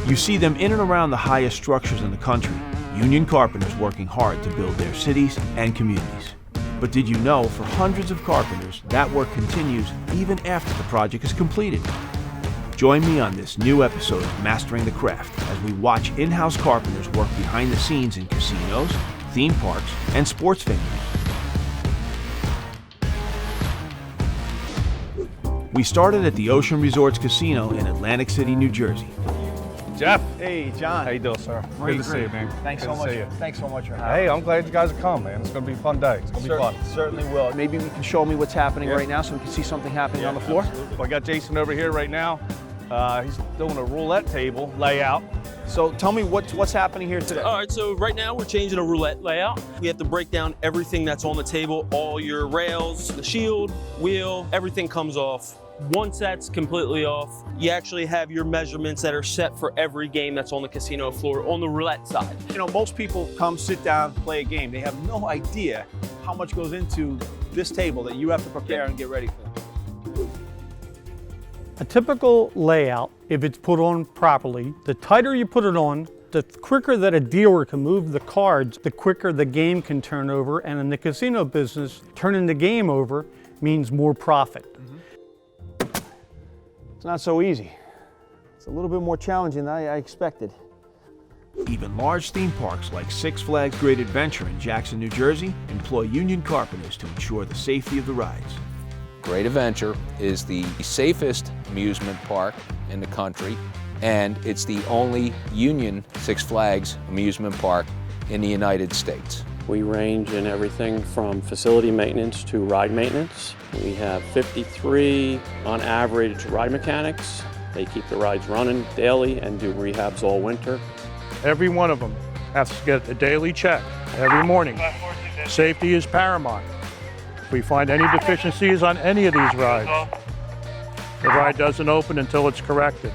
You see them in and around the highest structures in the country, union carpenters working hard to build their cities and communities. But did you know, for hundreds of carpenters, that work continues even after the project is completed? Join me on this new episode of Mastering the Craft as we watch in-house carpenters work behind the scenes in casinos, theme parks, and sports venues. We started at the Ocean Resorts Casino in Atlantic City, New Jersey. Jeff. Hey, John. How you doing, sir? Great, Good to see you, man. Thanks so much. Thanks so much for having me. Hey, I'm glad you guys have come, man. It's going to be a fun day. It's going to be fun. Certainly will. Maybe we can show me what's happening right now so we can see something happening on the floor. Absolutely. So I got Jason over here right now. He's doing a roulette table layout. So tell me what's happening here today. All right, so right now we're changing a roulette layout. We have to break down everything that's on the table, all your rails, the shield, wheel, everything comes off. One set's completely off. You actually have your measurements that are set for every game that's on the casino floor on the roulette side. You know, most people come, sit down, play a game. They have no idea how much goes into this table that you have to prepare and get ready for. A typical layout, if it's put on properly, the tighter you put it on, the quicker that a dealer can move the cards, the quicker the game can turn over. And in the casino business, turning the game over means more profit. It's not so easy. It's a little bit more challenging than I expected. Even large theme parks like Six Flags Great Adventure in Jackson, New Jersey, employ union carpenters to ensure the safety of the rides. Great Adventure is the safest amusement park in the country, and it's the only union Six Flags amusement park in the United States. We range in everything from facility maintenance to ride maintenance. We have 53, on average, ride mechanics. They keep the rides running daily and do rehabs all winter. Every one of them has to get a daily check every morning. Safety is paramount. If we find any deficiencies on any of these rides, the ride doesn't open until it's corrected.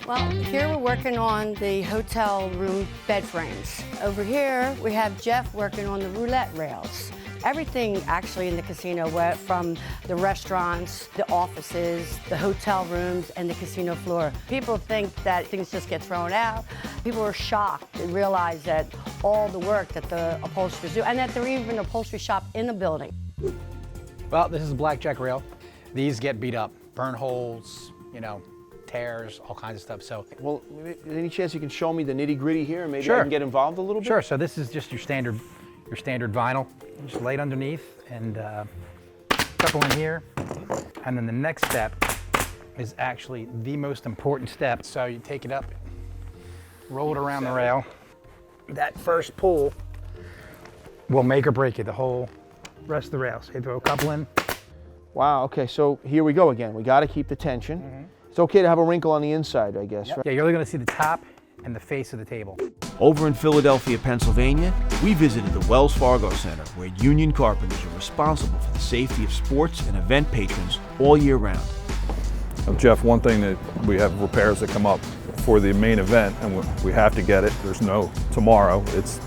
Well, here we're working on the hotel room bed frames. Over here, we have Jeff working on the roulette rails. Everything actually in the casino, from the restaurants, the offices, the hotel rooms, and the casino floor. People think that things just get thrown out. People are shocked and realize that all the work that the upholsterers do, and that there even an upholstery shop in the building. Well, this is a blackjack rail. These get beat up, burn holes, tears, all kinds of stuff. So, well, any chance you can show me the nitty-gritty here and maybe sure. I can get involved a little bit? Sure. So this is just your standard vinyl. Just lay it underneath and a couple in here. And then the next step is actually the most important step. So you take it up, roll it around the rail. That first pull will make or break it, the whole rest of the rail. So you throw a couple in. Wow, okay, so here we go again. We gotta keep the tension. Mm-hmm. It's okay to have a wrinkle on the inside, I guess, right? Yeah, you're only gonna see the top and the face of the table. Over in Philadelphia, Pennsylvania, we visited the Wells Fargo Center, where union carpenters are responsible for the safety of sports and event patrons all year round. Jeff, one thing that we have repairs that come up for the main event, and we have to get it. There's no tomorrow. It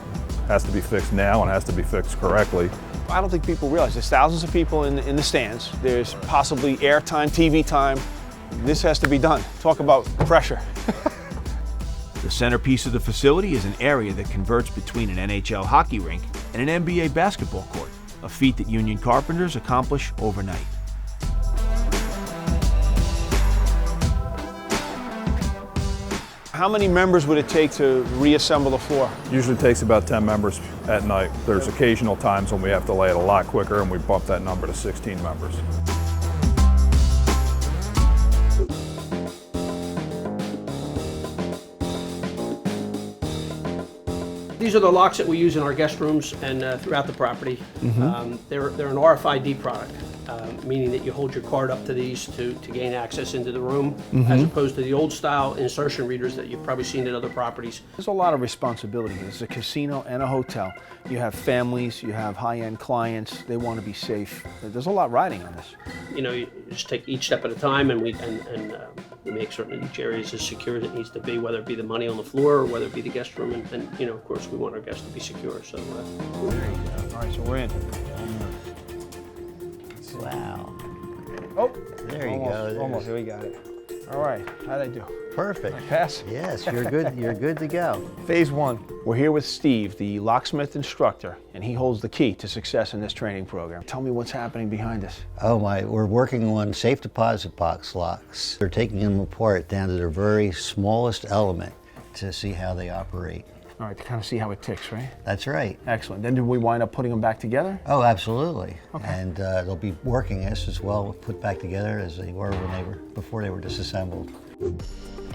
has to be fixed now and has to be fixed correctly. I don't think people realize there's thousands of people in the stands. There's possibly airtime, TV time. This has to be done. Talk about pressure. The centerpiece of the facility is an area that converts between an NHL hockey rink and an NBA basketball court, a feat that union carpenters accomplish overnight. How many members would it take to reassemble the floor? Usually takes about 10 members at night. There's occasional times when we have to lay it a lot quicker, and we bump that number to 16 members. These are the locks that we use in our guest rooms and throughout the property. Mm-hmm. They're an RFID product, meaning that you hold your card up to these to gain access into the room, mm-hmm. as opposed to the old style insertion readers that you've probably seen at other properties. There's a lot of responsibility. It's a casino and a hotel. You have families, you have high-end clients, they want to be safe. There's a lot riding on this. You just take each step at a time, and we make certain that each area is as secure as it needs to be, whether it be the money on the floor or whether it be the guest room. And of course, we want our guests to be secure. So there you go. All right, so we're in. Wow. Oh, there you go. Almost. Here we got it. All right, how'd I do? Perfect. Pass? Yes, you're good. You're good to go. Phase 1. We're here with Steve, the locksmith instructor, and he holds the key to success in this training program. Tell me what's happening behind us. Oh my, we're working on safe deposit box locks. They're taking them apart down to their very smallest element to see how they operate. All right, to kind of see how it ticks, right? That's right. Excellent. Then do we wind up putting them back together? Oh, absolutely. Okay. And they'll be working as well, put back together as they were before they were disassembled.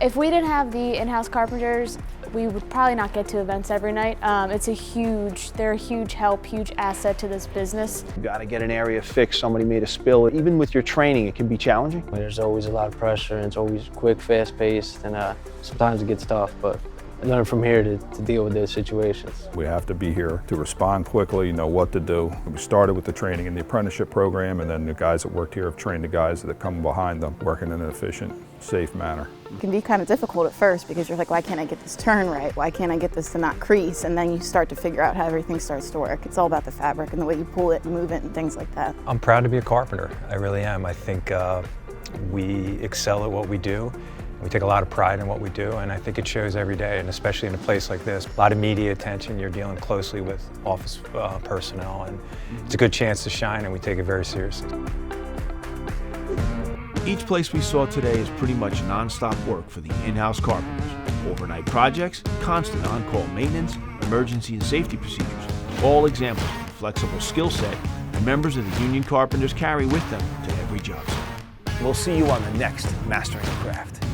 If we didn't have the in-house carpenters, we would probably not get to events every night. They're a huge help, huge asset to this business. You got to get an area fixed, somebody made a spill. Even with your training, it can be challenging. There's always a lot of pressure, and it's always quick, fast-paced, and sometimes it gets tough, but I learned from here to deal with those situations. We have to be here to respond quickly, know what to do. We started with the training in the apprenticeship program, and then the guys that worked here have trained the guys that come behind them, working in an efficient, safe manner. It can be kind of difficult at first because you're like, why can't I get this turn right? Why can't I get this to not crease? And then you start to figure out how everything starts to work. It's all about the fabric and the way you pull it and move it and things like that. I'm proud to be a carpenter. I really am. I think we excel at what we do. We take a lot of pride in what we do, and I think it shows every day, and especially in a place like this. A lot of media attention, you're dealing closely with office personnel, and it's a good chance to shine, and we take it very seriously. Each place we saw today is pretty much non-stop work for the in-house carpenters. Overnight projects, constant on-call maintenance, emergency and safety procedures, all examples of the flexible skill set the members of the union carpenters carry with them to every job site. We'll see you on the next Mastering the Craft.